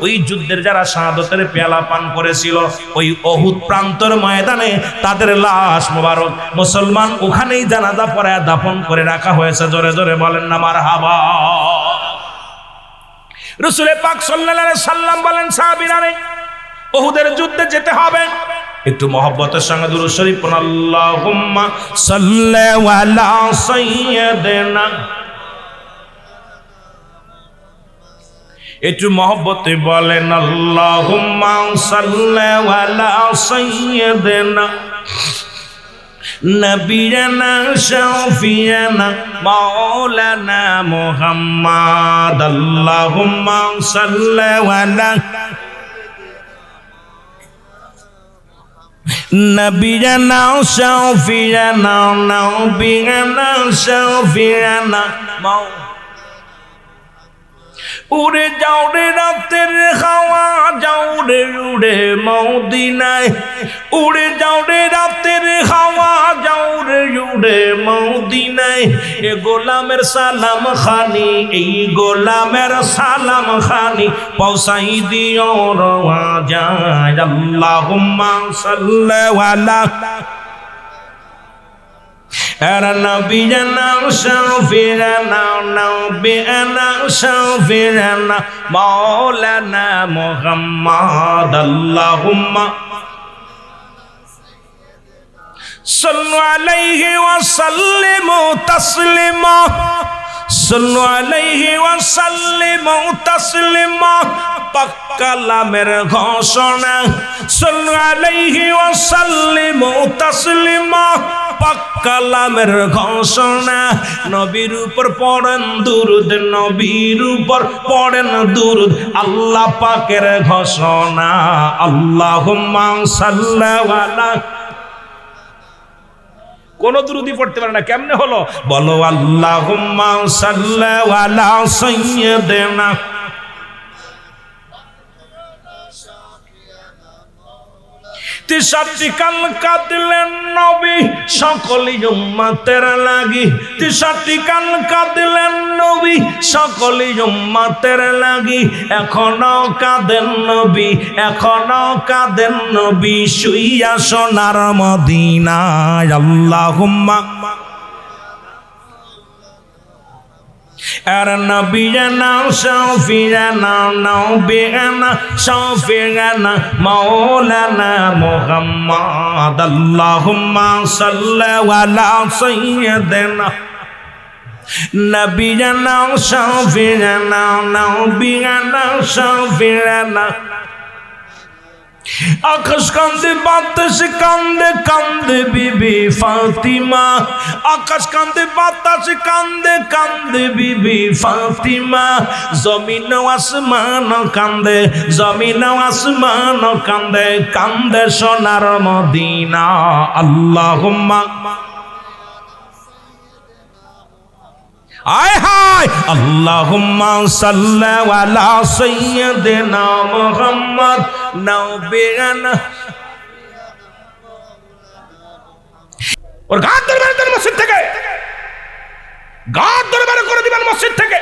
ওই যুদ্ধের যারা শাহাদাতের পেয়ালা পান করেছিল, ওই উহুদ প্রান্তর ময়দানে তাদের লাশ মোবারক মুসলমান ওখানেই জানাজা পড়ায় দাফন করে রাখা হয়েছে। জোরে জোরে বলেন না মারহাবা। রাসূল পাক সাল্লাল্লাহু আলাইহি সাল্লাম বলেন, সাহাবীরা রে, উহুদের যুদ্ধে যেতে হবে, একটু মহব্বতের সঙ্গে দুরূদ শরীফ পড়ুন। আল্লাহুম্মা সাল্লি আলা সাইয়্যিদিনা, একটু মহব্বতে বলেন আল্লাহুম্মা সাল্লি আলা সাইয়্যিদিনা নবিয়ানা শাফিয়ানা মাওলানা মুহাম্মদ। আল্লাহুম্মা সাল্লি আলা নবিয়ানা শাফিয়ানা নবিয়ানা শাফিয়ানা মাওলানা। উড়ে যাও রে রাতের হাওয়া, যাও রে উড়ে মদিনায়, উড়ে যাও রে রাতের হাওয়া, যাও রে উড়ে মদিনায়। এ গোলামের সালাম খানি, এই গোলামের সালাম খানি পৌঁছাই দিও রওয়া যায়। আল্লাহুম্মা সাল্লি আলা নবিয়ানা শাফিয়ানা নবিয়ানা শাফিয়ানা মাওলানা মুহাম্মদ। আল্লাহুম্মা সাল্লু আলাইহি ওয়া সাল্লিমু তাসলিমা, সাল্লু আলাইহি ওয়া সাল্লিমু তাসলিমা। পাক কালামের ঘোষণা, সাল্লু আলাইহি ওয়া সাল্লিমু তাসলিমা। পাক কালামের ঘোষণা, নবীর উপর পড়েন দুরূদ, নবীর উপর পড়েন দুরূদ, আল্লাহ পাকের ঘোষণা। আল্লাহুম্মা সাল্লি আলা, কোন দুরূদই পড়তে পারে না, কেমনে হলো বলো? আল্লাহুম্মা সাল্লি আলা সাইয়্যিদিনা, তিসাটি কাল কাঁদলেন নবী সকলি উম্মতের লাগি, তিসাটি কাল কাঁদলেন নবী সকলি উম্মতের লাগি। এখনো কাঁদেন নবী, এখনো কাঁদেন নবী শুইয়া সোনার মদিনায়। আল্লাহুম্মা আর নবিয়ানা শাফিয়ানা নবিয়ানা শাফিয়ানা মাওলানা মুহাম্মদ। আল্লাহুম্মা সাল্লি আলা সাইয়্যিদিনা নবিয়ানা শাফিয়ানা নবিয়ানা শাফিয়ানা। আকাশ কান্দে বাতাস কান্দে, কান্দে বিবি ফাতিমা, আকাশ কান্দে বাতাস কান্দে, কান্দে বিবি ফাতিমা। জমিন আসমান কান্দে, জমিন আসমান কান্দে, কান্দে সোনার মদিনা। আল্লাহুম্মা আয় হায়, আল্লাহুম্মা সাল্লি আলা সাইয়্যিদিনা মুহাম্মদ নবিয়ানা। ওর গাদ দরবার দেন মসজিদ থেকে, গাদ দরবার করে দিবেন মসজিদ থেকে।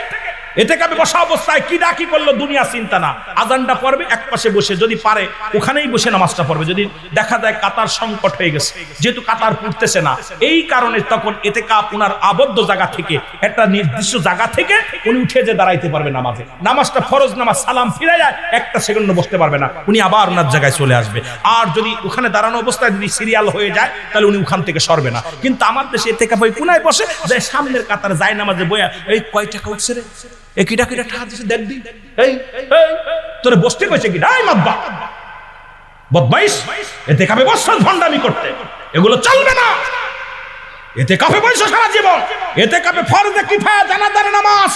এতে কাবে বসা অবস্থায় কি ডাকি করলো দুনিয়া চিন্তা না, আজানটা পড়বে এক পাশে বসে, যদি পারে ওখানেই বসে নামাজটা পড়বে। যদি দেখা যায় কাতার সংকট হয়ে গেছে, যেহেতু কাতার পড়তেছে না, এই কারণে তখন এতে কাপ উনার আবদ্ধ জায়গা থেকে, একটা নির্দিষ্ট জায়গা থেকে উনি উঠে যে দাঁড়াইতে পারবে নামাজে। নামাজটা ফরজ নামাজ, সালাম ফিরে যায়, একটা সেকেন্ড বসতে পারবে না, উনি আবার ওনার জায়গায় চলে আসবে। আর যদি ওখানে দাঁড়ানো অবস্থায় যদি সিরিয়াল হয়ে যায়, তাহলে উনি ওখান থেকে সরবে না। কিন্তু আমার দেশে এতে কাপ ওই কোনায় বসে যে সামনের কাতারে যায় নামাজে বইয়া, এই কয় টাকা উঠছে রে, এই কিটা কিটা ঠা দিছে দেখ দি, এই তোরে বসতে কইছে কি নাই মাব্বা বদমাইশ। এতে কাপে বসছাল ভন্ডামি করতে, এগুলো চলবে না। এতে কাপে বসছো সারা জীবন, এতে কাপে ফরজে কিফায়া জানাজার নামাজ,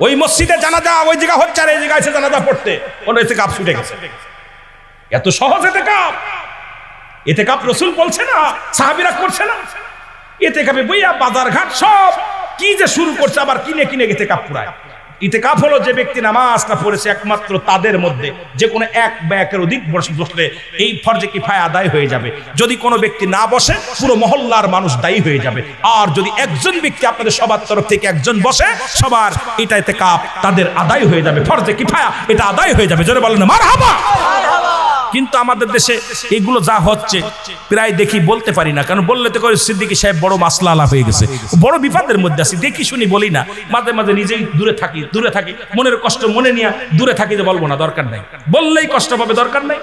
ওই মসজিদে জানাজা ওই জায়গা হচ্ছে আর এই জায়গায় এসে জানাজা পড়তে, ওর এতে কাপ ছুটে গেছে। এত সহজ এতে কাপ, এতে কাপ রাসূল বলছে না, সাহাবীরা করছে না। এতে কাপে বইয়া বাজার ঘাট সব কি যে শুরু করছে, আবার কিনে কিনে এতে কাপ পুরায়। ইতিকাফ হলো যে ব্যক্তি নামাজটা পড়েছে একমাত্র তাদের মধ্যে যে কোনো এক বা একের অধিক বসলে এই ফরজে কিফায়া আদায় হয়ে যাবে। যদি কোনো ব্যক্তি না বসে পুরো মহল্লার মানুষ দায়ী হয়ে যাবে। আর যদি একজন ব্যক্তি আপনাদের সবার তরফ থেকে একজন বসে, সবার এটা ইতিকাফ তাদের আদায় হয়ে যাবে, ফরজে কিফায়া এটা আদায় হয়ে যাবে। জোরে বলেন মারহাবা। কিন্তু আমাদের দেশে এগুলো যা হচ্ছে প্রায় দেখি বলতে পারি না, কারণ বললে তো করে সিদ্দিকী সাহেব বড় মাসলা আলাপ হয়ে গেছে, বড় বিপদের মধ্যে আছি, দেখি শুনি বলি না, মাঝে মাঝে নিজেই দূরে থাকি, মনের কষ্ট মনে নিয়ে দূরে থাকি, যে বলবো না, দরকার নাই, বললেই কষ্ট পাবে, দরকার নাই,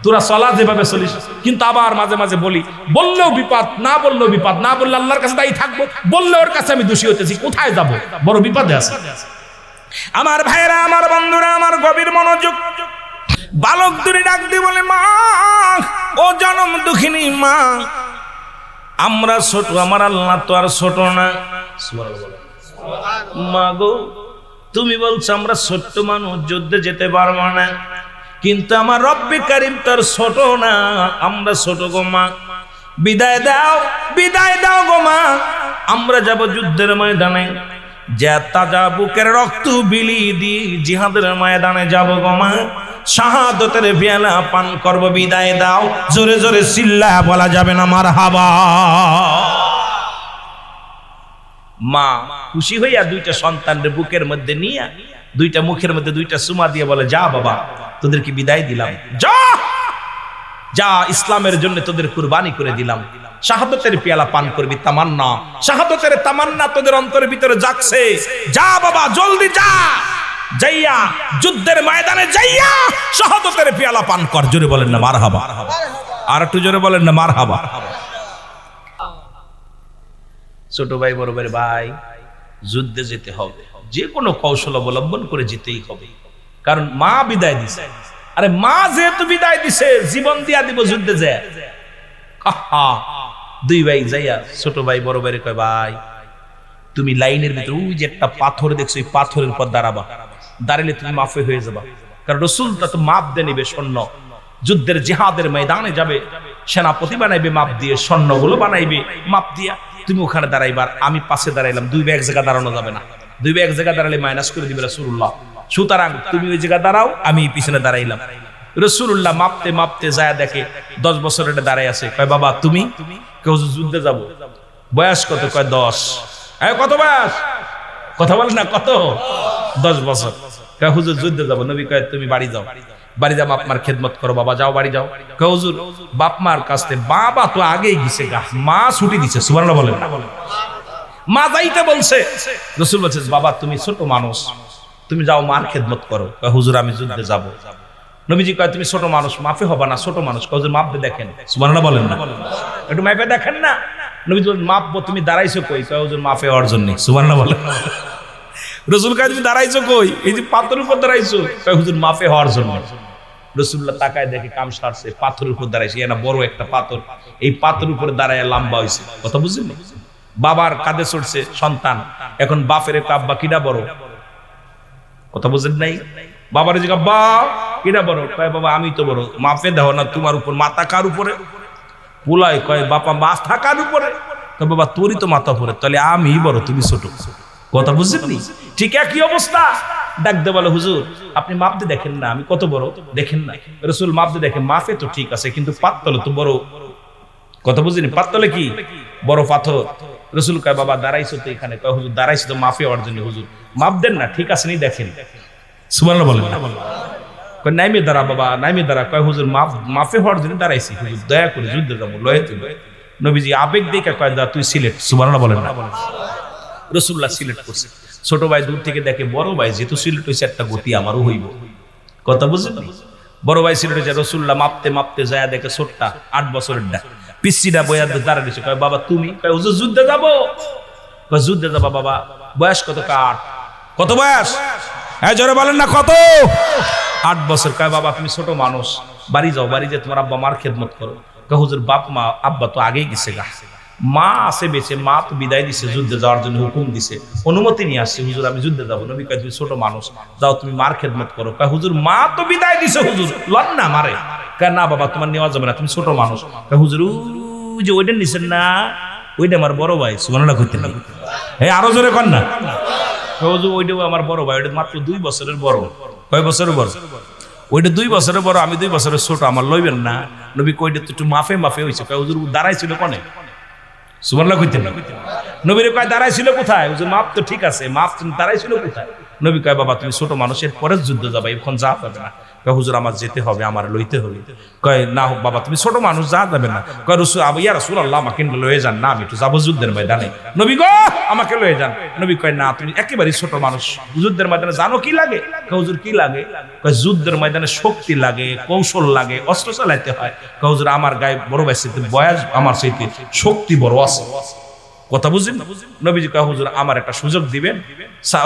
তোরা চলা যেভাবে চলিস। কিন্তু আবার মাঝে মাঝে বলি, বললেও বিপদ, না বললেও বিপদ, না বললে আল্লাহর কাছে দায়ী থাকবো, বললে ওর কাছে আমি দোষী হতেছি, কোথায় যাব, বড় বিপদে আছে। আমার ভাইরা, আমার বন্ধুরা, আমার গভীর মনোযোগ, বালক দূরে ডাক দিয়ে বলে, মা ও জনম দুঃখিনী মা, আমরা ছোট, আমার আল্লাহ তো আর ছোট না। মা গো, তুমি বলছো আমরা ছোট্ট মানুষ, যুদ্ধে যেতে পারবো না, কিন্তু আমার রব্বে কারিম তার ছোট না, আমরা ছোট গো মা, বিদায় দাও গো মা, আমরা যাব যুদ্ধের ময়দানে, যা তাজা বুকের রক্ত বিলি দিয়ে জিহাদের ময়দানে যাব গো মা, শাহাদতের পেয়ালা পান করব, বিদায় দাও। জোরে জোরে চিল্লা বলা যাবে না মারহাবা। মা খুশি হইয়া দুইটা সন্তানের বুকের মধ্যে নিয়ে, দুইটা মুখের মধ্যে দুইটা চুমা দিয়ে বলে, যা বাবা, তোদেরকে বিদায় দিলাম, যা ইসলামের জন্য তোদের কুরবানি করে দিলাম, শাহাদতের পেয়ালা পান করবি, তামান্না, শাহাদতের তামান্না তোদের অন্তরের ভিতরে জাগছে, যা বাবা জলদি যা, যাইয়া যুদ্ধের ময়দানে যাইয়া শাহাদতের পেয়ালা পান কর। জোরে বলেন না মারহাবা, আর একটু জোরে বলেন না মারহাবা। ছোট ভাই বড় ভাই, যুদ্ধে যেতে হবে, যে কোনো কৌশল অবলম্বন করে যেতেই হবে, কারণ মা বিদায় দিছে। আরে মা যেহেতু বিদায় দিছে, জীবন দিয়া দিব যুদ্ধে যায়। দুই ভাই যাইয়া ছোট ভাই বড় ভাইরে কয়, ভাই তুমি লাইনের ভিতরে ওই যে একটা পাথর দেখছো, ওই পাথরের উপর দাঁড়ালে তুমি মাফে হয়ে যাবা, কারণ রসুলটা তো মাপ দিয়ে নিবে স্বর্ণ, যুদ্ধের জিহাদের ময়দানে যাবে, সেনাপতি বানাইবে মাপ দিয়ে, স্বর্ণগুলো বানাইবে মাপ দিয়া, তুমি ওখানে দাঁড়াইবার, আমি পাশে দাঁড়াইলাম, দুই ভাই এক জায়গা দাঁড়ানো যাবে না, দুই ভাই এক জায়গা দাঁড়ালে মাইনাস করে দিবে রাসূলুল্লাহ, সুতরাং তুমি ওই জায়গা দাঁড়াও, আমি পিছনে দাঁড়াইলাম। রাসূলুল্লাহ মাপতে মাপতে যায় দেখে 10 বছরের দাঁড়াই আছে, কয় বাবা তুমি, কেউ যুদ্ধে যাব, বয়স কত, কয় 10, কত বয়স, কথা বল না, কত, 10 বছর, কয় হুজুর যুদ্ধে যাব, নবী কয় তুমি বাড়ি যাও, বাপ মার খেদমত করো, বাবা যাও বাড়ি যাও, কয় হুজুর বাপ মার কাছে, বাবা তো আগেই গেছে গা, মা ছুটি দিছে, সুবহানাল্লাহ বলেন না, মা যাইতে বলছে, রাসূল বলছে বাবা তুমি ছোট মানুষ, তুমি যাও মার খেদমত করো, কয় হুজুর আমি যুদ্ধে যাব, নবীজি কয় তুমি ছোট মানুষ, মাফে হবা না, ছোট মানুষ, কয় হুজুর মাপে দেখেন, সুবহানাল্লাহ বলেন না, একটু মাপে দেখেন না, নবীজি বলেন মাপবো, তুমি দাঁড়াইছো কই, কয় হুজুর মাফে হওয়ার জন্য, সুবহানাল্লাহ বলেন। রাসূল কয় তুমি দাঁড়াইছো কই, এই যে পাথরের উপর দাঁড়াইছো, কয় হুজুর মাফে হওয়ার জন্য। রাসূলুল্লাহ তাকায় দেখে কাম সারছে, পাথরের উপর দাঁড়াইছে, এনা বড় একটা পাথর, এই পাথরের উপরে দাঁড়ায় লম্বা হইছে, কথা বুঝলেন, বাবার কাঁধে চড়ছে সন্তান, এখন বাপের আব্বা কিডা বড়, কথা বুঝেন নাই, বাবার যে আব্বা কিডা বড়, কয় বাবা আমি তো বড়, মাফে দাও না, তোমার উপর, মাথা কার উপরে, পুলায় কয় বাবা মাথা কার উপরে, কয় বাবা তোরই তো মাথা উপরে, তাহলে আমি বড় তুমি ছোট, কথা বুঝছেন, ঠিক একই অবস্থা। ডাকতে বলে হুজুর আপনি মাপতে দেখেন না আমি কত বড়, দেখেন না, রাসূল মাপতে দেখে, মাফে তো ঠিক আছে কিন্তু পাতলে তো বড়, কথা বুঝিনি, পাতলে কি বড় পাথর। রাসূল কয় বাবা দাঁড়াইছো তো এখানে, কয় হুজুর দাঁড়াইছো তো মাফে হওয়ার জন্য, হুজুর মাপ দেন না, ঠিক আছে নি দেখেন, সুবহানাল্লাহ বলেন না, কয় নাইমে দাঁড়া বাবা, নাইমে দাঁড়া, কয় হুজুর মাফে হওয়ার জন্য দাঁড়াইছি, হুজুর দয়া করে যুদ্ধে যাবো, লয়ে তুই, নবীজি আবেগ দেখে কয় দা তুই সিলেট, সুবহানাল্লাহ বলেন না, রাসূলুল্লাহ সিলেট করছে, ছোট ভাই দূর থেকে দেখে বড় ভাই যেহেতু সিলেট হইছে, একটা গতি আমারও হইব, কথা বুঝলেন, বড় ভাই সিলেট হয়েছে, রাসূলুল্লাহ মাপতে মাপতে যায় দেখে ছোটটা 8 বছরের ডা পিসিটা বইয়া দাঁড়া দিছে, কয় বাবা তুমি, কয় হুজুর যুদ্ধে যাবো, কয় যুদ্ধে যাবা বাবা, বয়স কত, কাট কত বয়স, হ্যাঁ জোরে বলেন না কত, 8 বছর, কয় বাবা তুমি ছোট মানুষ, বাড়ি যাও, বাড়ি যে তোমার আব্বা মার খেদমত করো, কয় হুজুর বাপ মা আব্বা তো আগেই গেছে গা, মা আছে বেঁচে, মা তো বিদায় দিছে, যুদ্ধে যাওয়ার জন্য হুকুম দিছে, অনুমতি নিয়ে আসছে, হুজুর আমি যুদ্ধে যাবো, নবী কয় তুমি ছোট মানুষ, যাও তুমি মার খেদমত করো, কয় হুজুর মা তো বিদায় দিছে, হুজুর লন না মারে, কয় না বাবা তোমার নেওয়া যাবে না, তুমি ছোট মানুষ, কয় হুজুর ওই যে ওইটা নিছেন না, ওইটা আমার বড় ভাই, সুবহানাল্লাহ কইতেন না, এই আরো জোরে কর না, হুজুর ওইটাও আমার বড় ভাই, ওইটা মাত্র 2 বছরের বড়। কয় বছরের বড়? ওইটা 2 বছরের বড়, আমি 2 বছরের ছোট, আমার লইবেন না? নবী কইটা তো একটু মাফে মাফে হয়েছে। কয় হুজুর দাঁড়াইছিল কোনে? সুবহানাল্লাহ কইতেন না? নবীরে কয় দাঁড়াইছিল কোথায়? হুজুর মাপ তো ঠিক আছে, মাপ তুমি দাঁড়াইছিল কোথায়? নবী কয় বাবা তুমি ছোট মানুষের পরে যুদ্ধ যাবে, এখন যা যাবে না। কয় হুজুর আমার যেতে হবে, আমার লইতে হবে। কয় না বাবা তুমি ছোট মানুষ, যা যাবে না। কয় রসুল ইয়া রাসূলুল্লাহ আমাকে লয়ে যান না, আমি একটু যাবো যুদ্ধের ময়দানে। নবী গো আমাকে লয়ে যান। নবী কয় না তুমি একেবারে ছোট মানুষ, যুদ্ধের ময়দানে জানো কি লাগে? কয় হুজুর কি লাগে? কয় যুদ্ধের ময়দানে শক্তি লাগে, কৌশল লাগে, অস্ত্র চালাইতে হয়। কয় হুজুর আমার গায়ে বড় ভাই চাইতে বয়স আমার চাইতে শক্তি বড় আছে। কথা বুঝলেন? নবীজি কয় হুজুর আমার একটা সুযোগ দিবেন।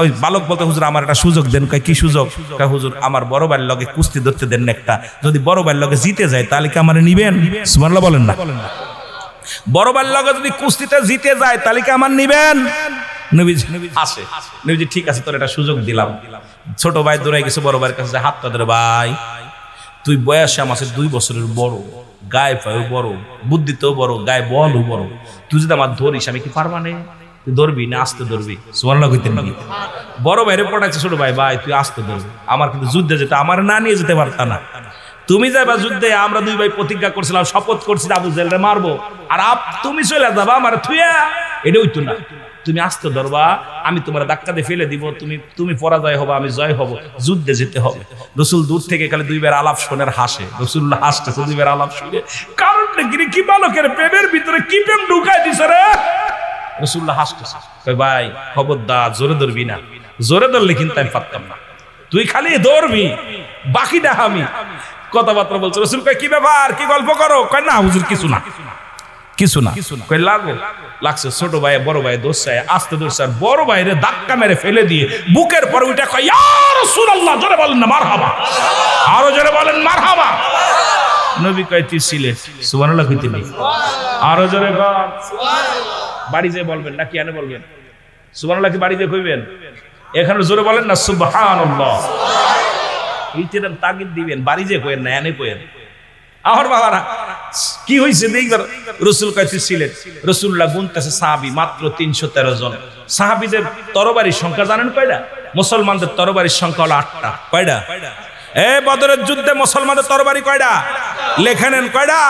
ওই বালক বলতে হুজুর আমার একটা সুযোগ দেন। কয় কি সুযোগ? কয় হুজুর আমার বড় ভাইয়ের লগে কুস্তি ধরতে দেন একটা, যদি বড় ভাইয়ের লগে জিতে যায় তাহলে কি আমার নিবেন? সুবহানাল্লাহ বলেন না? বড় ভাইয়ের লগে যদি কুস্তিতে জিতে যায় তাহলে কি আমার নিবেন? নবীজি আসে, নবীজি ঠিক আছে তোর একটা সুযোগ দিলাম। ছোট ভাই দৌড়াই গেছে বড় ভাইয়ের কাছে, হাত ধরে ভাই তুই বয়সে আমার 2 বছরের বড়, গায়ে পায়েও বড়, বুদ্ধিতেও বড়, গায়ে বলও বড়, তুই যদি আমার ধরিস আমি কি পারবা না? তুই ধরবি না আস্তে ধরবি? সুবহানাল্লাহ কইতেন নাকি? বড় ভাইরে পড়াইছে ছোট ভাই, ভাই তুই আস্তে ধরবি, আমার কিন্তু যুদ্ধে যেতে আমার না নিয়ে যেতে পারতা না, তুমি যাইবা যুদ্ধে, আমরা 2 ভাই প্রতিজ্ঞা করছিলাম, শপথ করছি আবু জেলরে মারবো, আর তুমি চলে যাবা আমার থুয়া, এটা হইতো না। তুমি আস্তে ধরবা, আমি তোমার ধাক্কা দিয়ে ফেলে দিব, তুমি পরাজয় হবা, আমি জয় হব, যুদ্ধে যেতে হবে। রসুল দূর থেকে খালি 2 বার আলাপ শোনের হাসে, রসুল্লাহ হাসতেছে 2 বার আলাপ শুনে, কারণ কি বালকের প্রেমের ভিতরে কি প্রেম ঢুকাই দিছে রে? রসুল্লাহ হাসতেছে, কই ভাই খবরদার জোরে ধরবি না, জোরে ধরলে কিন্তু আমি পারতাম না, তুই খালি ধরবি, বাকিটা আমি। কথাবার্তা বলছে। রসুল কয় কি ব্যাপার, কি গল্প করো? কয় না হুজুর কিছু না, কিছু না। কই লাগছে। ছোট ভাই বড় ভাই দোষায় আস্তে দোষায় বড় ভাইরে ধাক্কা মেরে ফেলে দিয়ে বুকের পর উঠে কয় ইয়া রাসূলুল্লাহ, জোরে বলেন না মারহাবা, আরো জোরে বলেন মারহাবা। নবী কয় তুই সিলেট, সুবহানাল্লাহ কইতে নেই, আরো জোরে বল সুবহানাল্লাহ। বাড়ি যেয়ে বলবেন নাকি এনে বলবেন? সুবহানাল্লাহ কি বাড়ি যেয়ে কইবেন? এখানে জোরে বলেন না সুবহানাল্লাহ, এইটার তাগিদ দিবেন, বাড়ি যেয়ে কইেন না, এনে কইেন। আমার বাবারা কি হয়েছে দেখবার, রসুল কয়েছে সিলেট, রসুল্লাহ গুনতেছে সাহাবি মাত্র 313 জন। সাহাবিদের তরবারির সংখ্যা জানেন কয়টা? মুসলমানদের তরবারির সংখ্যা হলো 8টা। কয়টা? বদরের যুদ্ধে মুসলমানদের তরবারি কয়টা? লেখে নেন কয়টা?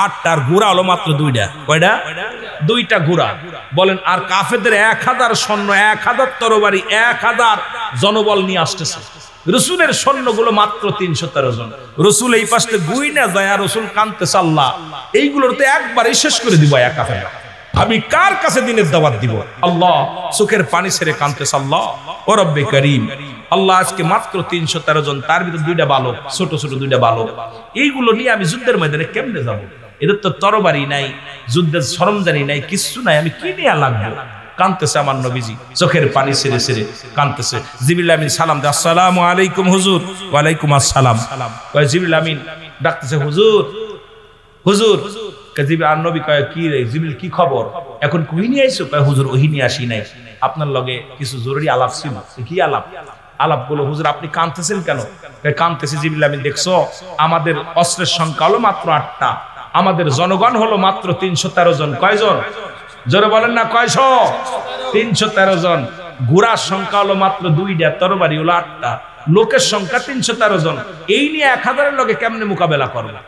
8টা। আর ঘোড়া হলো মাত্র 2টা। কয়টা? 2টা ঘোড়া। বলেন আর কাফেরদের 1000 সৈন্য, 1000 তরবারি, 1000 জনবল নিয়ে আসতেছে। রসুলের সৈন্যগুলো মাত্র 313 জন। রসুল এই পাশে গুই না যায়, আর রসুল কানতেছে আল্লাহ এইগুলোর তো একবারই শেষ করে দিব, একা ফেলা আমি কার কাছে দিনের দাওয়াত দিব? আল্লাহ চোখের পানি ছেড়ে কানতেছে আল্লাহ ও রব্বে করিম, আল্লাহ আজকে মাত্র 313 জন, তার ভিতরে 2টা বালক, ছোট ছোট 2টা বালক, এইগুলো নিয়ে আমি যুদ্ধের ময়দানে কেমনে যাব? এদের তো তরবারি নাই, যুদ্ধের সরঞ্জানি নাই, কিছু নাই, আমি কি নিয়ে লাগবো? কানতেছে আমার নবীজি, চোখের পানি ছেড়ে ছেড়ে কানতেছে। জিবরিল আমিন সালাম দেয়, আসসালামু আলাইকুম হুজুর। ওয়ালাইকুম আসসালাম। কয় জিবরিল আমিন ডাকতেছে, হুজুর হুজুর। জিবরিল আর নবী কয় কি রে জিবরিল, কি খবর, এখন কই নিয়ে আইছো? কয় হুজুর ওহি নিয়ে আসি নাই, আপনার লগে কিছু জরুরি আলাপ ছিল। কি আলাপ? আলাপ বলো হুজুর আপনি কানতেছেন কেন? কয় কানতেছে জিবরিল আমিন, দেখছো আমাদের অস্ত্রের সংখ্যা হলো মাত্র 8টা, আমাদের জনগণ হলো মাত্র 313 জন। কয়জন? জোরে বলেন না কয়শ? 313 জন। ঘোড়ার সংখ্যা হলো মাত্র 2টা, তরবারি হলো 8টা, লোকের সংখ্যা 313 জন। এই নিয়ে 1000-এর লগে কেমনে মোকাবেলা করবে?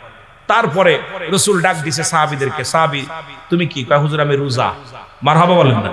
তারপরে রসুল ডাক দিছে সাহাবীদেরকে, সাহাবী তুমি কি? কয় হুজুর আমি রোজা। মারহাবা বলেন না?